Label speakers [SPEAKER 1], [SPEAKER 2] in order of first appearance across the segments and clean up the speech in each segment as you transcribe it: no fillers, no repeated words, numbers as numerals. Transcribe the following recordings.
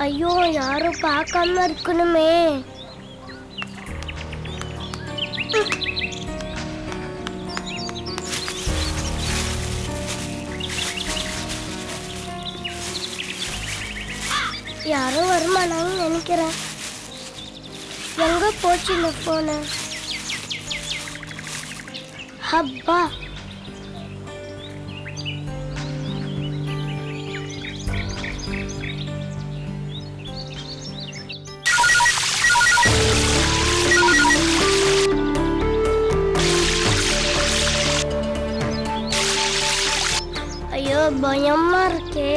[SPEAKER 1] ஐயோ யாரும் பார்க்காம இருக்கணுமே. யாரும் வருமானான்னு நினைக்கிறேன். எங்க போச்சு இந்த போன? ஹப்பா, ஐயோ பயமா இருக்கே.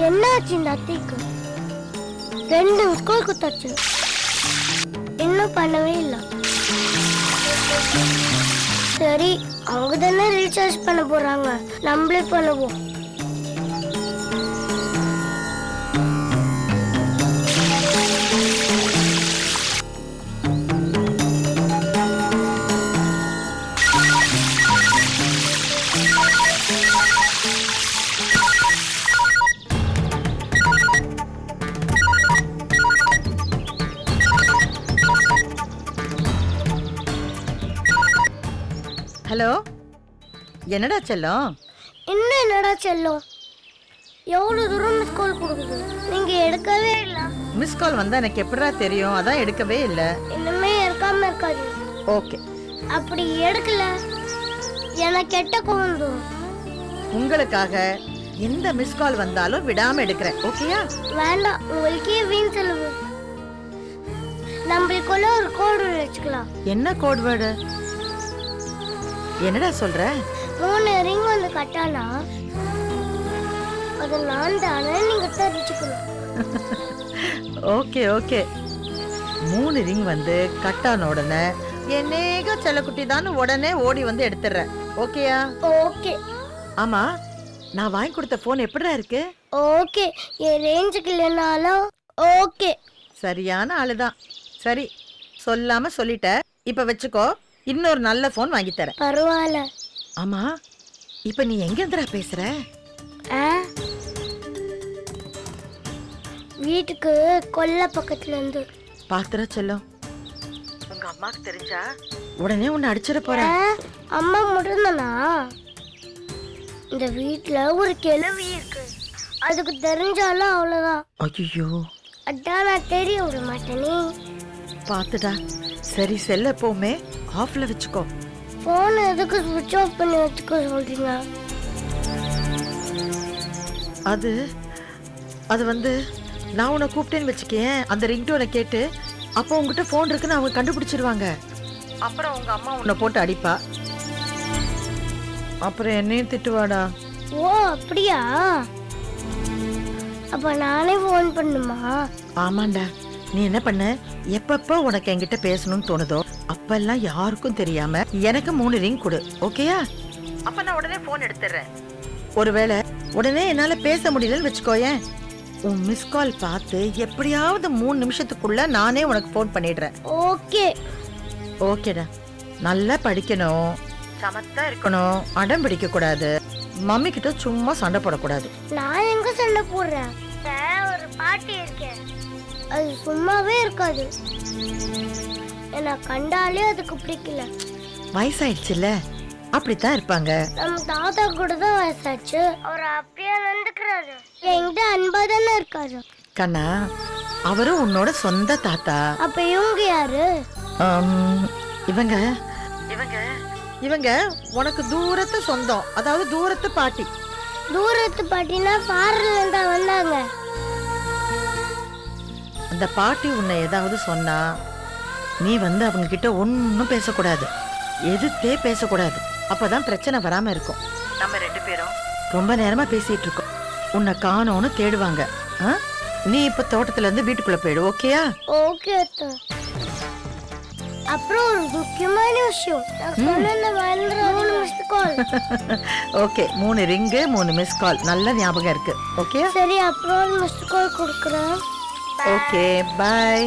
[SPEAKER 1] என்னாச்சு இந்த அத்தைக்கு? 2 ஸ்கூல் குத்தாச்சு, இன்னும் பண்ணவே இல்லை. சரி, அவங்க தானே ரீசார்ஜ் பண்ண போறாங்க, நம்மளே பண்ணுவோம்.
[SPEAKER 2] ஹலோ, என்னடா செல்லம்?
[SPEAKER 1] இன்னும் என்னடா செல்லம்? எவ்வளவு தூரம் மிஸ் கால் கொடுக்குது, நீங்க எடுக்கவே இல்லை.
[SPEAKER 2] மிஸ் கால் வந்தா எனக்கு எப்படிடா தெரியும்? அதான் எடுக்கவே இல்லை.
[SPEAKER 1] இன்னுமே எடுக்காம இருக்காது.
[SPEAKER 2] ஓகே,
[SPEAKER 1] அப்படி எடுக்கல எனக்கு கெட்ட கோவம்.
[SPEAKER 2] உங்களுக்காக எந்த மிஸ் கால் வந்தாலும் விடாம எடுக்கிறேன். ஓகேயா?
[SPEAKER 1] வேண்டாம், உங்களுக்கே வீண் செலவு. நம்மளுக்குள்ள ஒரு கோடு வச்சுக்கலாம்.
[SPEAKER 2] என்ன கோட் வேர்டு? என்னடா சொல்ற?
[SPEAKER 1] 3 ரிங் வந்து கட்டானா அது நான் தானே, நீங்க தெரிஞ்சுக்கணும்.
[SPEAKER 2] ஓகே ஓகே, 3 ரிங் வந்து கட்டான உடனே என்னேக செல்லக்குட்டி தான் உடனே ஓடி வந்து எடுத்துறேன். ஓகேயா?
[SPEAKER 1] ஓகே.
[SPEAKER 2] ஆமா, நான் வாங்கி கொடுத்த போன் எப்படிடா இருக்கு?
[SPEAKER 1] ஓகே, என் ரேஞ்சுக்கு இல்லைனாலும் ஓகே.
[SPEAKER 2] சரியான ஆளுதான். சரி, சொல்லாம சொல்லிட்ட, இப்ப வச்சுக்கோ, இன்னொரு நல்ல போன் வாங்கி தரேன்.
[SPEAKER 1] பரவாயில்ல.
[SPEAKER 2] ஆமா, இப்ப நீ எங்க இருந்துடா பேசுற?
[SPEAKER 1] வீட்டுக்கு கொல்ல பக்கத்துல இருந்து.
[SPEAKER 2] பாத்துற செல்லம், உங்க அம்மாக்கு தெரிஞ்சா உடனே உன்னை அடிச்சிட போற.
[SPEAKER 1] அம்மா மட்டும்தானா? இந்த வீட்டுல ஒரு கிழவி இருக்கு, அதுக்கு தெரிஞ்சாலும் அவ்வளவுதான்.
[SPEAKER 2] ஐயோ,
[SPEAKER 1] அதான் நான் தெரிய விட மாட்டேனே.
[SPEAKER 2] பாத்துடா. சரி, செல்ல எப்பவுமே ஆஃப்ல வச்சுக்கோ.
[SPEAKER 1] போன் எதுக்கு ஸ்விட்ச் ஆஃப் பண்ணி வச்சுக்க சொல்றீங்க?
[SPEAKER 2] அது வந்து நான் உன்னை கூப்பிட்டேன்னு வச்சுக்கேன், அந்த ரிங்டோனை கேட்டு அப்போ உங்ககிட்ட போன் இருக்குன்னு அவங்க கண்டுபிடிச்சிருவாங்க. அப்புறம் உங்க அம்மா உன்னை போட்டு அடிப்பா, அப்புறம் என்னையும் திட்டுவாடா.
[SPEAKER 1] ஓ அப்படியா? அப்ப நானே போன் பண்ணுமா?
[SPEAKER 2] ஆமாண்டா. நீ என்ன பண்ண, எப்பப்ப உனக்கு என்கிட்ட பேசணும்னு தோணுதோ அப்பெல்லாம் யாருக்கும் தெரியாம எனக்கு 3 ரிங் கொடு. ஓகேயா? அப்ப நான் உடனே போன் எடுத்துறேன். ஒருவேளை உடனே என்னால பேச முடியலன்னு வச்சுக்கோயேன், உன் மிஸ் கால் பார்த்து எப்படியாவது 3 நிமிஷத்துக்குள்ள நானே உனக்கு போன் பண்ணிடுறேன்.
[SPEAKER 1] ஓகே.
[SPEAKER 2] ஓகேடா. நல்லா படிக்கணும், சமத்தா இருக்கணும், அடம் பிடிக்க கூடாது, மம்மி கிட்ட சும்மா சண்டை போடக்கூடாது.
[SPEAKER 1] நான் எங்க சண்டை போடுறேன்? ஒரு பாட்டி இருக்கேன், அது சும்மாவே இருக்காது, என்ன கண்டாலே அதுக்கு பிடிக்கல.
[SPEAKER 2] வயசாயிடுச்சுல்ல, அப்படித்தான் இருப்பாங்க.
[SPEAKER 1] நம்ம தாத்தா கூட தான் வயசாச்சு, அவர் அப்படியே நடந்துக்கிறாரு, என்கிட்ட அன்பா தானே இருக்காரு.
[SPEAKER 2] கண்ணா, அவரும் உன்னோட சொந்த தாத்தா.
[SPEAKER 1] அப்ப இவங்க யாரு?
[SPEAKER 2] இவங்க இவங்க இவங்க உனக்கு தூரத்து சொந்தம், அதாவது தூரத்து பாட்டி.
[SPEAKER 1] தூரத்து பாட்டினா ஃபாரின்ல இருந்தா வந்தாங்க.
[SPEAKER 2] அந்த பாட்டி உன்னை ஏதாவது சொன்னா நீ வந்து அவங்க கிட்ட ஒன்னும் பேசக்கூடாது, எதிர்த்தே பேசக்கூடாது. அப்பதான் பிரச்சனை வராம இருக்கும். நம்ம 2 பேரும் ரொம்ப நேரமா பேசிட்டு இருக்கோம், உன்னை காணோன்னு தேடுவாங்க. நீ இப்ப தோட்டத்துல இருந்து வீட்டுக்குள்ள போயிடு. ஓகேயா?
[SPEAKER 1] ஓகே அத்தை. அப்புறம் ஒரு முக்கியமான விஷயம் நான் சொன்ன மறந்துடாத missed call.
[SPEAKER 2] Okay 3 ring 3 miss call நல்ல ஞாபகம் இருக்கு. ஓகே
[SPEAKER 1] சரி அப்புறம் ஒரு மிஸ்ட் கால் கொடுக்குறேன்.
[SPEAKER 2] Okay bye.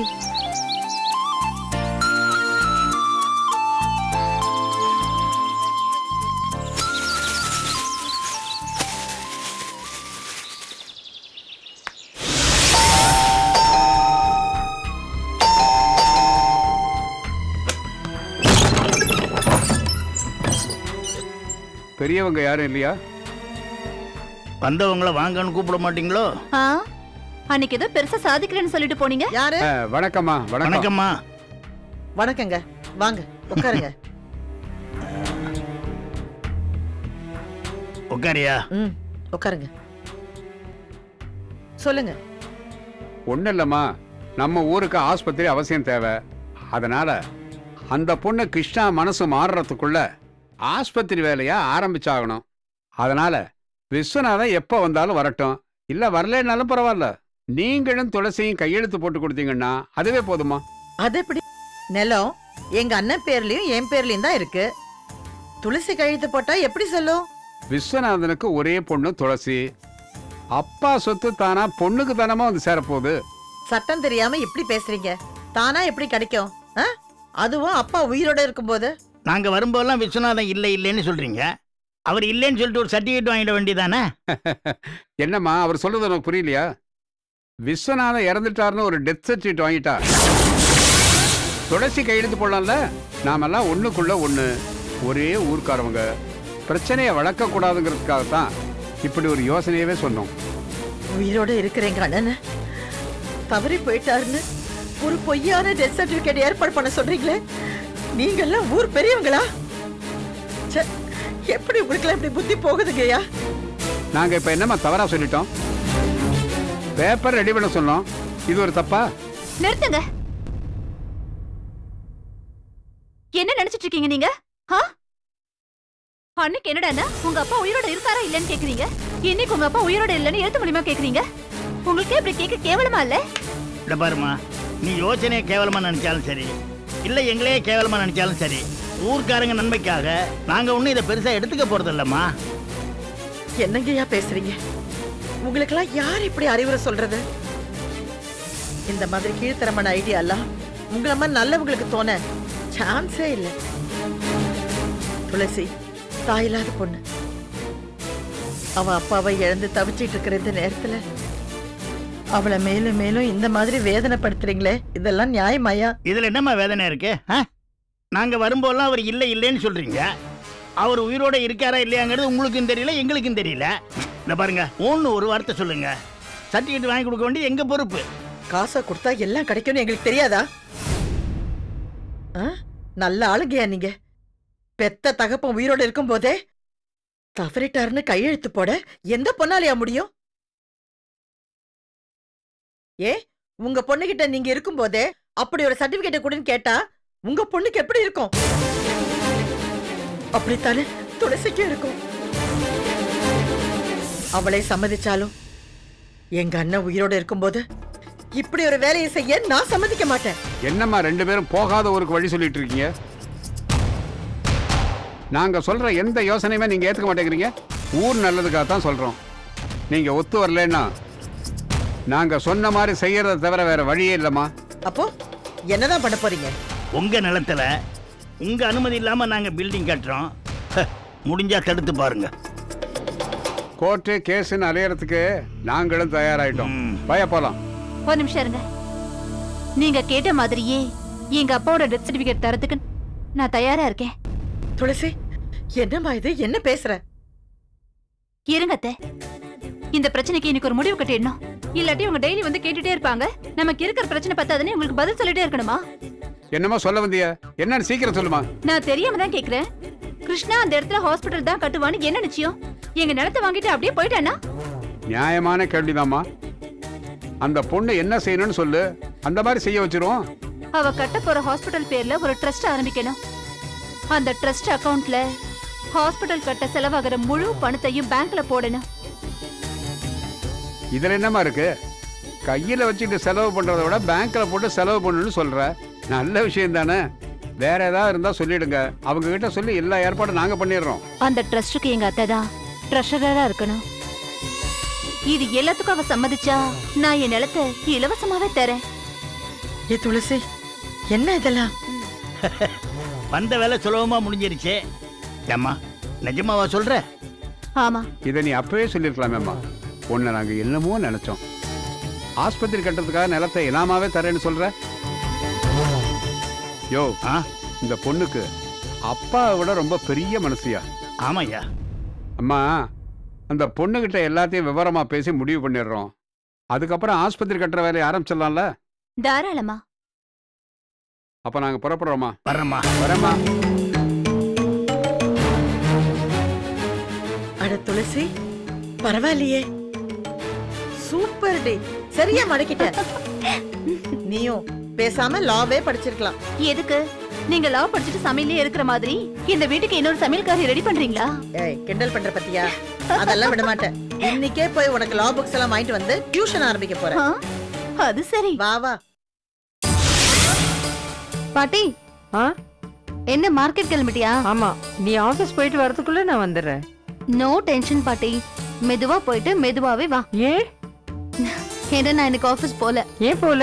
[SPEAKER 3] பெரியவங்க யாரும் இல்லையா?
[SPEAKER 4] வந்தவங்கள வாங்கன்னு கூப்பிட மாட்டீங்களோ?
[SPEAKER 5] அன்னைக்கு ஏதோ பெருசா சாதிக்கிறேன்னு சொல்லிட்டு போனீங்க.
[SPEAKER 2] யாரு?
[SPEAKER 3] வணக்கம்மா.
[SPEAKER 4] வணக்கம்மா.
[SPEAKER 2] வணக்கங்க, வாங்க உட்காருங்க.
[SPEAKER 4] உட்காரியா?
[SPEAKER 2] உட்காருங்க. சொல்லுங்க.
[SPEAKER 3] ஒன்றும் இல்லைம்மா, நம்ம ஊருக்கு ஆஸ்பத்திரி அவசியம் தேவை. அதனால அந்த பொண்ணு கிருஷ்ணா மனசு மாறுறதுக்குள்ள ஆஸ்பத்திரி வேலையா ஆரம்பிச்சாகணும். அதனால விஸ்வநாதன் எப்போ வந்தாலும் வரட்டும், இல்ல வரலனாலும் பரவாயில்ல. நீங்களும் துளசியும் கையெழுத்து போட்டு கொடுத்தீங்கன்னா அதுவே போதுமா?
[SPEAKER 2] அது எப்படி? நிலம் எங்க அண்ணன் பேர்லயும் என் பேர்லயும் தான் இருக்கு. துளசி கையெழுத்து போட்டா எப்படி சொல்லும்?
[SPEAKER 3] விஸ்வநாதனுக்கு ஒரே பொண்ணு துளசி. அப்பா சொத்து தானா பொண்ணுக்கு தானமா வந்து சேரப்போகுது.
[SPEAKER 2] சட்டம் தெரியாம இப்படி பேசுறீங்க. தானா எப்படி கிடைக்கும்? அதுவும் அப்பா உயிரோட இருக்கும்போது.
[SPEAKER 4] நாங்க வரும்போதெல்லாம் விஸ்வநாதன் இல்லை இல்லைன்னு சொல்றீங்க. அவர் இல்லைன்னு சொல்லிட்டு ஒரு சர்டிஃபிகேட் வாங்கிட வேண்டியதானே?
[SPEAKER 3] என்னம்மா அவர் சொல்றது எனக்கு புரியலையா? விஸ்வநாதன் இறந்துட்டாருன்னு ஒரு டெத் சர்டிஃபிகேட் வாங்கிட்டா துளசி கையெழுத்து போடலாம்ல. நாமெல்லாம் ஒண்ணுக்குள்ள ஒண்ணு, ஒரே ஊர்க்காரவங்க. பிரச்சனையை வளர்க்க கூடாதுங்கிறதுக்காகத்தான் இப்படி ஒரு யோசனையவே சொன்னோம்.
[SPEAKER 2] உயிரோட இருக்கிறேங்க அண்ணன் தவறி போயிட்டாருன்னு ஒரு பொய்யான டெத் சர்டிபிகேட் ஏற்பாடு பண்ண சொல்றீங்களே. நீங்க எல்லாம் ஊர் பெரியவங்களா? எப்படி உங்களுக்கு இப்படி புத்தி போகுதுங்கய்யா?
[SPEAKER 3] நாங்க இப்ப என்னமா தவறா சொல்லிட்டோம்? பேப்பர் ரெடி பண்ண சொன்னோம், இது ஒரு தப்பா?
[SPEAKER 5] நிறுத்துங்க. என்ன நினைச்சிட்டு இருக்கீங்க நீங்க? அன்னைக்கு என்னடா உங்க அப்பா உயிரோட இருக்காரா இல்லன்னு கேக்குறீங்க. இன்னைக்கு உங்க அப்பா உயிரோட இல்லன்னு எழுத்து மூலியமா கேக்குறீங்க. உங்களுக்கு இப்படி கேட்க கேவலமா இல்ல?
[SPEAKER 4] இத பாருமா, நீ யோசனையை கேவலமா நினைச்சாலும் சரி, இல்ல எங்களையே கேவலமா நினைச்சாலும் சரி, ஊர்க்காரங்க நன்மைக்காக நாங்க ஒண்ணும் இதை பெருசா எடுத்துக்க போறது இல்லம்மா.
[SPEAKER 2] என்னங்கய்யா பேசுறீங்க? உங்களுக்கெல்லாம் யார் இப்படி அறிவுரை சொல்றது? இந்த மாதிரி கீழ்த்தரமான ஐடியா எல்லாம் உங்களை மாதிரி நல்லவங்களுக்கு தோண சான்ஸே இல்லை. துளசி தாயில்லாத பொண்ணு. அவ அப்பாவை இழந்து தவிச்சிட்டு இருக்கிற இந்த நேரத்துல அவளை மேலும் மேலும் இந்த மாதிரி வேதனைப்படுத்துறீங்களே, இதெல்லாம் நியாயமாயா?
[SPEAKER 4] இதுல என்னம்மா வேதனை இருக்கு? நாங்க வரும்போதெல்லாம் அவர் இல்லை இல்லைன்னு சொல்றீங்க. அவர் உயிரோட இருக்காரா இல்லையாங்கிறது உங்களுக்கும் தெரியல, எங்களுக்கும் தெரியல. இந்த பாருங்க, ஒரு வார்த்தை சொல்லுங்க, சர்டிஃபிகேட் வாங்கி கொடுக்க வேண்டியது எங்க பொறுப்பு.
[SPEAKER 2] காசை கொடுத்தா எல்லாம் கிடைக்கும்னு எங்களுக்கு தெரியாதா? நல்ல ஆளுங்கயா நீங்க. பெத்த தகப்பன் உயிரோட இருக்கும் போதே தவறிட்டாருன்னு கையெழுத்து போட எந்த பொண்ணாலையா முடியும்? உங்க பொண்ணுகிட்ட நீங்க இருக்கும் போதே அப்படி ஒரு சர்டிபிகேட் கொடுன்னு கேட்டா உங்க பொண்ணுக்கு எப்படி இருக்கும்? அப்படித்தானே துளசிக்கு இருக்கும். அவளை சம்மதிச்சாலும் எங்க அண்ணன் உயிரோட இருக்கும்போது இப்படி ஒரு வேலையை செய்ய நான் சம்மதிக்க மாட்டேன்.
[SPEAKER 3] என்னம்மா ரெண்டு பேரும் போகாத ஊருக்கு வழி சொல்லிட்டு இருக்கீங்க? நாங்க சொல்ற எந்த யோசனையுமே நீங்க ஏத்துக்க மாட்டேங்கிறீங்க. ஊர் நல்லதுக்காக தான் சொல்றோம். நீங்க ஒத்து வரலன்னா நாங்க சொன்ன மாதிரி செய்யறத தவிர வேற வழியே இல்லம்மா.
[SPEAKER 2] அப்போ என்னதான் பண்ண போறீங்க?
[SPEAKER 4] உங்க நிலத்துல உங்க அனுமதி இல்லாம நாங்க பில்டிங் கட்டுறோம். முடிஞ்சா தடுத்து பாருங்க.
[SPEAKER 3] கோர்ட்டு கேஸ்ன்னு அலையறதுக்கு நாங்களும் தயாராயிட்டோம். பய போலாம்.
[SPEAKER 5] ஒரு நிமிஷம் இருங்க. நீங்க கேட்ட மாதிரியே எங்க அப்பாவோட டெத் சர்டிபிகேட் தரத்துக்கு நான் தயாரா இருக்கேன்.
[SPEAKER 2] துளசி என்னம்மா இது? என்ன பேசுற?
[SPEAKER 5] இருங்க அத்தை, இந்த பிரச்சனைக்கு இன்னைக்கு ஒரு முடிவு கட்டிடணும். இல்லாட்டி உங்க டெய்லி வந்து கேட்டுட்டே இருப்பாங்க. நமக்கு இருக்கிற பிரச்சனை பத்தாதுன்னு உங்களுக்கு பதில் சொல்லிட்டே இருக்கணுமா?
[SPEAKER 3] என்னமா சொல்ல வந்தியா? என்னன்னு சீக்கிரம் சொல்லுமா.
[SPEAKER 5] நான் தெரியாம தான் கேக்குறேன். கிருஷ்ணா அந்த இடத்துல ஹாஸ்பிடல் தான் கட்டுவான்னு என்ன நிச்சயம்? எங்க நிலத்தை வாங்கிட்டு அப்படியே போயிட்டானா?
[SPEAKER 3] நியாயமான கேள்விதாம்மா. அந்த பொண்ணு என்ன செய்யணும்னு சொல்லு, அந்த மாதிரி செய்ய வச்சிருவோம்.
[SPEAKER 5] அவ கட்ட போற ஹாஸ்பிடல் பேர்ல ஒரு ட்ரஸ்ட் ஆரம்பிக்கணும். அந்த ட்ரஸ்ட் அக்கவுண்ட்ல ஹாஸ்பிடல் கட்ட செலவாகிற முழு பணத்தையும் பேங்க்ல போடணும்.
[SPEAKER 3] இதுல என்னமா இருக்கு? கையில வச்சுட்டு செலவு பண்றதை விட பேங்க்ல போட்டு செலவு பண்ணணும்னு சொல்ற. நல்ல விஷயம் தானே. வேற ஏதாவது இருந்தா சொல்லிடுங்க, அவங்க கிட்ட சொல்லி எல்லா ஏற்பாடும் நாங்க பண்ணிடுறோம்.
[SPEAKER 5] அந்த ட்ரஸ்டுக்கு எங்க அத்தை தான் ட்ரெஷரரா இருக்கணும். இது எல்லாத்துக்கும் அவ சம்மதிச்சா நான் என் நிலத்தை இலவசமாவே தரேன்.
[SPEAKER 2] ஏ துளசி, என்ன இதெல்லாம்?
[SPEAKER 4] வந்த வேலை சுலபமா முடிஞ்சிருச்சு. ஏம்மா நிஜமாவா சொல்ற?
[SPEAKER 5] ஆமா,
[SPEAKER 3] இதை நீ அப்பவே சொல்லிருக்கலாமேம்மா. உன்னை நாங்க என்னமோ நினைச்சோம். ஆஸ்பத்திரி கட்டுறதுக்காக நிலத்தை இனாமாவே தரேன்னு சொல்ற. யோ, இந்த பொண்ணுக்கு அப்பாவை விட ரொம்ப பெரிய மனசியா.
[SPEAKER 4] ஆமாய்யா.
[SPEAKER 3] அம்மா, அந்த பொண்ணுகிட்ட எல்லாத்தையும் விவரமா பேசி முடிவு பண்ணிடுறோம். அதுக்கப்புறம் ஆஸ்பத்திரி கட்டுற வேலையை ஆரம்பிச்சிடலாம்ல.
[SPEAKER 5] தாராளமா.
[SPEAKER 3] அப்ப நாங்க புறப்படுறோமா?
[SPEAKER 4] வரமா
[SPEAKER 3] வரமா.
[SPEAKER 2] அட துளசி, பரவாயில்லையே, சூப்பர் டே, சரியா மடக்கிட்ட. நீயும் பேசாம லாவே படிச்சிருக்கலாம்.
[SPEAKER 5] எதுக்கு? நீங்க லா படிச்சுட்டு சமையலே இருக்கிற மாதிரி இந்த வீட்டுக்கு இன்னொரு சமையல்காரி ரெடி பண்றீங்களா?
[SPEAKER 2] ஏய், கிண்டல் பண்ற பத்தியா? அதெல்லாம் விட மாட்டேன். இன்னைக்கே போய் உனக்கு லா புக்ஸ் எல்லாம் வாங்கிட்டு வந்து டியூஷன் ஆரம்பிக்க போறேன்.
[SPEAKER 5] அது சரி.
[SPEAKER 2] வா வா.
[SPEAKER 6] பாட்டி, என்ன மார்க்கெட் கிளம்பிட்டியா?
[SPEAKER 7] ஆமா, நீ ஆபீஸ் போயிட்டு வரதுக்குள்ள நான் வந்துடுறேன்.
[SPEAKER 6] நோ டென்ஷன் பாட்டி, மெதுவா போயிட்டு மெதுவாவே வா.
[SPEAKER 7] ஏன்
[SPEAKER 6] ஏன்னா நான் எனக்கு ஆபீஸ் போல.
[SPEAKER 7] ஏன் போல?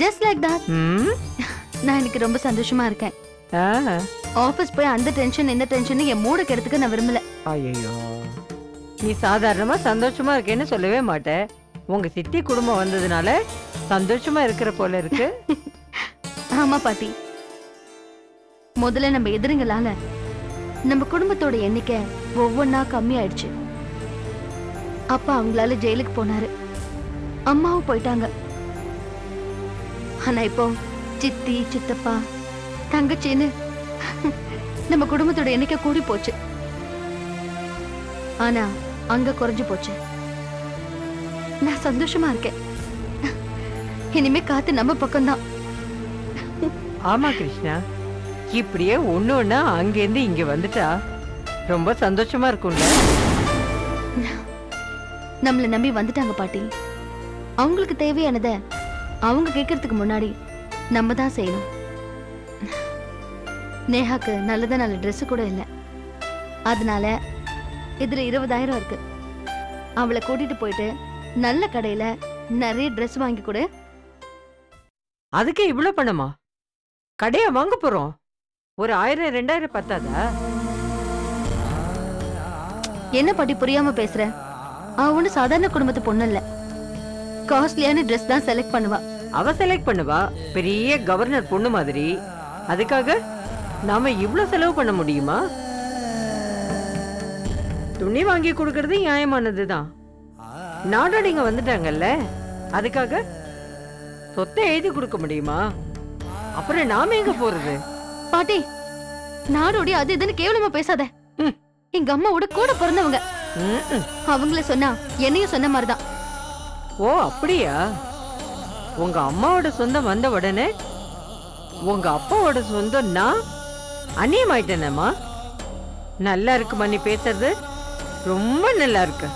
[SPEAKER 6] Just like that. நான் எனக்கு ரொம்ப சந்தோஷமா இருக்கேன். ஆபீஸ் போய் அந்த டென்ஷன் இந்த டென்ஷன் என் மூட கெடுத்துக்க நான் விரும்பல.
[SPEAKER 7] ஐயோ, நீ சாதாரணமா சந்தோஷமா இருக்கேன்னு சொல்லவே மாட்டேன். உங்க சித்தி குடும்பம் வந்ததுனால சந்தோஷமா இருக்கிற போல இருக்கு.
[SPEAKER 6] ஆமா பாட்டி, முதல்ல நம்ம எதிரிங்களால நம்ம குடும்பத்தோட எண்ணிக்கை ஒவ்வொன்னா கம்மி ஆயிடுச்சு. அப்பா அவங்களால ஜெயிலுக்கு போனாரு, அம்மாவும் போயிட்டாங்க. ஆனா இப்போ சித்தி சித்தப்பா தங்கச்சின்னு நம்ம குடும்பத்தோட எண்ணிக்கை கூடி போச்சு. ஆனா அங்க குறைஞ்சு போச்சு. நான் சந்தோஷமா இருக்கேன். இனிமே காத்து நம்ம பக்கம்தான்.
[SPEAKER 7] ஆமா கிருஷ்ணா, இப்படியே ஒண்ணு ஒண்ணா அங்கேருந்து இங்க வந்துட்டா ரொம்ப சந்தோஷமா இருக்கும்ல.
[SPEAKER 6] நம்மள நம்பி வந்துட்டாங்க பாட்டி. அவங்களுக்கு தேவையானத அவங்க கேட்கறதுக்கு முன்னாடி நம்ம தான் செய்யணும். நேஹாக்கு நல்லதா நல்ல ட்ரெஸ் கூட இல்லை. அதனால இதுல 20,000 இருக்கு. அவளை கூட்டிட்டு போயிட்டு நல்ல கடையில நிறைய ட்ரெஸ் வாங்கி கொடு.
[SPEAKER 7] அதுக்கு இவ்வளவு பணமா? கடையா வாங்க போறோம். ஒரு 1000 2000 பத்தாதா?
[SPEAKER 6] என்ன பாட்டி புரியாம பேசுற? அவ ஒண்ணு சாதாரண குடும்பத்து பொண்ணு இல்ல. காஸ்ட்லியான ட்ரெஸ் தான் செலக்ட் பண்ணுவா.
[SPEAKER 7] அவ செலக்ட் பண்ணுவா, பெரிய கவர்னர் பொண்ணு மாதிரி. அதுக்காக நாம இவ்வளவு செலவு பண்ண முடியுமா? துணி வாங்கி கொடுக்கறது நியாயமானதுதான். நாடாடிங்க வந்துட்டாங்கல்ல, அதுக்காக சொத்தை எழுதி கொடுக்க முடியுமா? அப்புறம் நாம எங்க போறது?
[SPEAKER 6] பாட்டி, நாடோடி அது இதுன்னு கேவலமா பேசாத. எங்க அம்மாவோட கூட பிறந்தவங்க. அவங்கள சொன்னா என்னையும் சொன்ன மாதிரிதான்.
[SPEAKER 7] ஓ அப்படியா? உங்க அம்மாவோட சொந்தம் வந்த உடனே உங்க அப்பாவோட சொந்தம் நான் அந்நியமாயிட்டேனேம்மா. நல்லா இருக்குமா நீ பேசுறது? ரொம்ப நல்லா இருக்கு.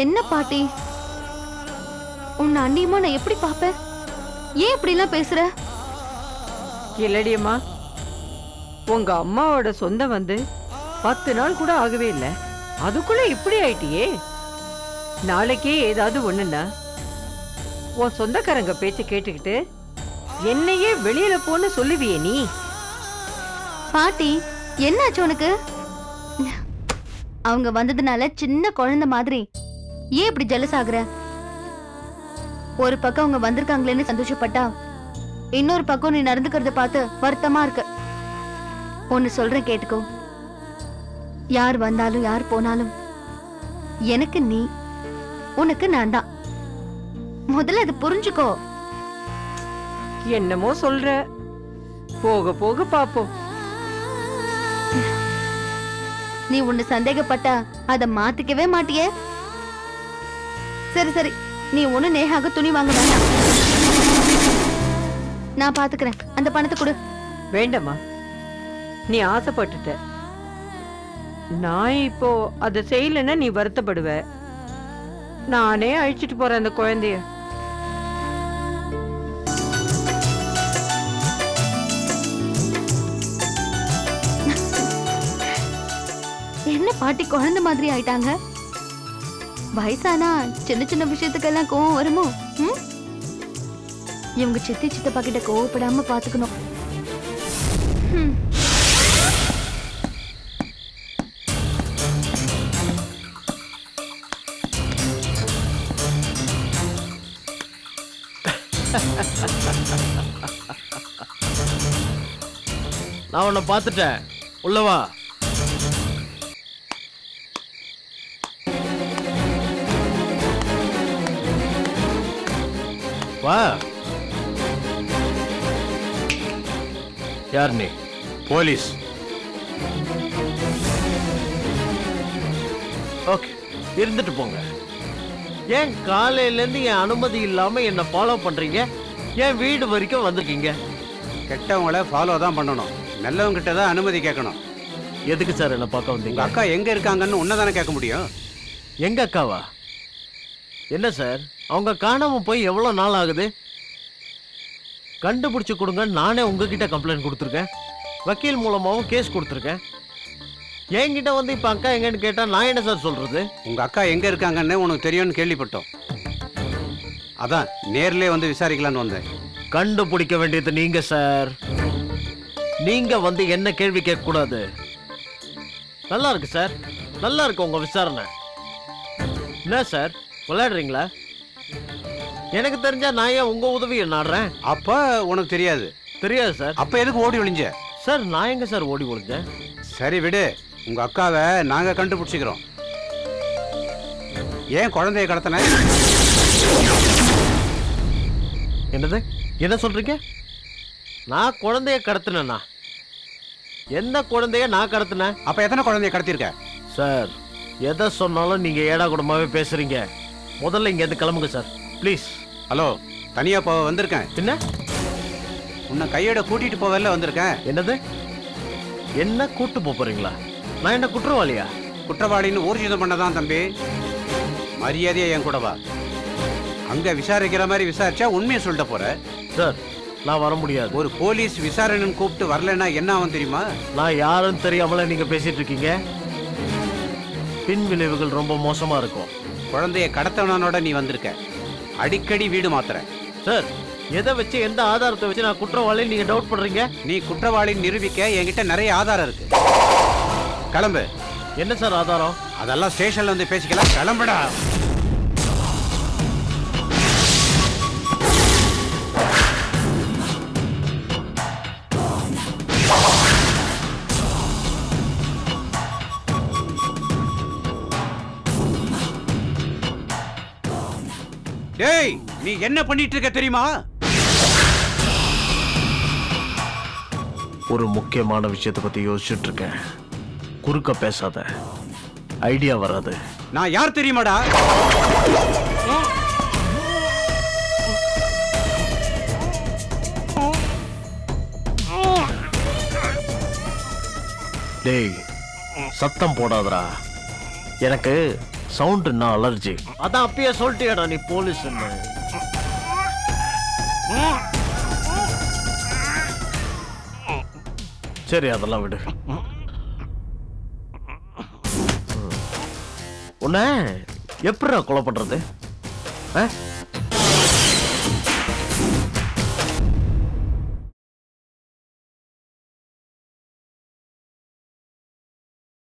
[SPEAKER 6] என்ன பாட்டி, உன்னை அண்ணியமா நான் எப்படி பாப்பேன்? ஏன் இப்படி எல்லாம் பேசுற?
[SPEAKER 7] இல்லடியம்மா, உங்க அம்மாவோட சொந்தம் வந்து 10 நாள் கூட ஆகவே இல்லை, அதுக்குள்ள இப்படி ஆயிட்டியே. நாளைக்கே ஏதாவது ஒண்ணுன்னா உன் சொந்தக்காரங்க பேச்சு கேட்டுக்கிட்டு என்னையே வெளியில போன்னு சொல்லுவியே நீ.
[SPEAKER 6] பாட்டி, என்னாச்சு உனக்கு? அவங்க வந்ததுனால சின்ன குழந்தை மாதிரி ஏன் இப்படி ஜெலஸ் ஆகுற? ஒரு பக்கம் அவங்க வந்திருக்காங்களேன்னு சந்தோஷப்பட்டா, இன்னொரு பக்கம் நீ நடந்துக்கிறத பார்த்து வருத்தமா இருக்கு. ஒன்னு சொல்றேன் கேட்டுக்கோ. யார் வந்தாலும் யார் போனாலும் எனக்கு நீ, உனக்கு நான் தான். முதல்ல அது புரிஞ்சுக்கோ.
[SPEAKER 7] என்னமோ சொல்ற, போக போக பாப்போம்.
[SPEAKER 6] நீ உன்னை சந்தேகப்பட்டா அதை மாத்திக்கவே மாட்டியே. சரி சரி, நீ ஒண்ணு நேஹாக துணி வாங்க வேண்டாம். நான் பாத்துக்கிறேன். அந்த பணத்தை கொடு.
[SPEAKER 7] வேண்டாமா, நீ ஆசைப்பட்டுட்ட. நான் இப்போ அதை செய்யலன்னா நீ வருத்தப்படுவ. நானே அழிச்சிட்டு போறேன் அந்த குழந்தைய.
[SPEAKER 6] பாட்டி குழந்தை மாதிரி ஆயிட்டாங்க. வயசானா சின்ன சின்ன விஷயத்துக்கெல்லாம் கோவம் வருமோ? இவங்க சித்தி சித்தப்பா கிட்ட கோவப்படாம பாத்துக்கணும்.
[SPEAKER 8] நான் உன்னை பார்த்துட்டேன், உள்ளவா. வா. யார் நீ?
[SPEAKER 3] போலீஸ்.
[SPEAKER 8] ஓகே, இருந்துட்டு போங்க. ஏன் காலையில இருந்து என் அனுமதி இல்லாம என்ன ஃபாலோ பண்றீங்க? ஏன் வீடு வரைக்கும் வந்திருக்கீங்க?
[SPEAKER 3] கெட்டவங்கள ஃபாலோ தான் பண்ணணும், நல்லவங்க கிட்ட தான் அனுமதி கேட்கணும்.
[SPEAKER 8] எதுக்கு சார் என்ன பார்க்க வந்தீங்க?
[SPEAKER 3] அக்கா எங்க இருக்காங்கன்னு உன்னதானே கேட்க முடியும்.
[SPEAKER 8] எங்க அக்காவா? என்ன சார், அவங்க காணாம போய் எவ்வளவு நாள் ஆகுது? கண்டுபிடிச்சு கொடுங்க. நானே உங்ககிட்ட கம்ப்ளைண்ட் கொடுத்துருக்கேன், வக்கீல் மூலமாவும் கேஸ் கொடுத்துருக்கேன். என்கிட்ட வந்து இப்ப அக்கா எங்கன்னு கேட்டா நான் என்ன சார் சொல்றது?
[SPEAKER 3] உங்க அக்கா எங்க இருக்காங்கன்னு உனக்கு தெரியும்னு கேள்விப்பட்டோம், அதான் நேர்லயே வந்து விசாரிக்கலான்னு வந்தேன்.
[SPEAKER 8] கண்டுபிடிக்க வேண்டியது நீங்க சார். நீங்க வந்து என்ன கேள்வி கேட்க கூடாது. நல்லா இருக்கு சார், நல்லா இருக்கு உங்க விசாரணை. என்ன சார் விளையாடுறீங்களா? எனக்கு தெரிஞ்சா நான் ஏன் உங்க உதவியை நாடுறேன்?
[SPEAKER 3] அப்ப உனக்கு தெரியாது.
[SPEAKER 8] தெரியாது சார்.
[SPEAKER 3] அப்ப எதுக்கு ஓடி ஒளிஞ்ச?
[SPEAKER 8] சார் நான் எங்க சார் ஓடி ஒளிஞ்சேன்?
[SPEAKER 3] சரி விடு, உங்க அக்காவை நாங்க கண்டுபிடிச்சிக்கிறோம். ஏன் குழந்தைய கடத்தின?
[SPEAKER 8] என்னது, என்ன சொல்றீங்க? நான் குழந்தைய கடத்தினா? எந்த குழந்தைய நான் கடத்தினேன்?
[SPEAKER 3] அப்ப எத்தனை குழந்தைய கடத்திருக்க?
[SPEAKER 8] சார் எதை சொன்னாலும் நீங்க ஏடா கூடமாவே பேசுறீங்க. முதல்ல இங்க இருந்து கிளம்புங்க சார், ப்ளீஸ்.
[SPEAKER 3] ஹலோ, தனியா போக வந்திருக்கேன்.
[SPEAKER 8] என்ன?
[SPEAKER 3] உன்னை கையோட கூட்டிட்டு போவல வந்திருக்கேன்.
[SPEAKER 8] என்னது, என்ன கூட்டு போறீங்களா? நான் என்ன குற்றவாளியா?
[SPEAKER 3] குற்றவாளின்னு ஊர்ஜிதம் பண்ணதான் தம்பி. மரியாதையா என் கூட வா. அங்க விசாரிக்கிற மாதிரி விசாரிச்சா உண்மையை சொல்லிட்டு போற.
[SPEAKER 8] சார் நான் வர முடியாது.
[SPEAKER 3] ஒரு போலீஸ் விசாரணைன்னு கூப்பிட்டு வரலன்னா என்ன ஆகும் தெரியுமா?
[SPEAKER 8] நான் யாரும் தெரியாமல நீங்க பேசிட்டு இருக்கீங்க. பின் விளைவுகள் ரொம்ப மோசமா இருக்கும்.
[SPEAKER 3] குழந்தைய கடத்தவனோட நீ வந்திருக்க, அடிக்கடி வீடு மாத்துற.
[SPEAKER 8] சார் எதை வச்சு, எந்த ஆதாரத்தை வச்சு நான் குற்றவாளி நீங்க டவுட் பண்றீங்க?
[SPEAKER 3] நீ குற்றவாளின்னு நிரூபிக்க என்கிட்ட நிறைய ஆதாரம் இருக்கு. கிளம்பு.
[SPEAKER 8] என்ன சார் ஆதாரம்?
[SPEAKER 3] அதெல்லாம் ஸ்டேஷன்ல வந்து பேசிக்கலாம். கிளம்புடா. டேய், நீ என்ன பண்ணிட்டு இருக்க தெரியுமா?
[SPEAKER 8] ஒரு முக்கியமான விஷயத்தை பத்தி யோசிச்சுட்டு இருக்கேன். குறுக்க பேசாத, ஐடியா வராது.
[SPEAKER 3] நான் யார் தெரியுமாடா?
[SPEAKER 8] டேய் சத்தம் போடாதடா, எனக்கு சவுண்டுன்னா அலர்ஜி. அதான் அப்பயே சொல்லிட்டியாடா நீ போலீஸ்ன்னு. சரி அதெல்லாம் விடு. உன்னை எப்படிடா கொலை பண்றது?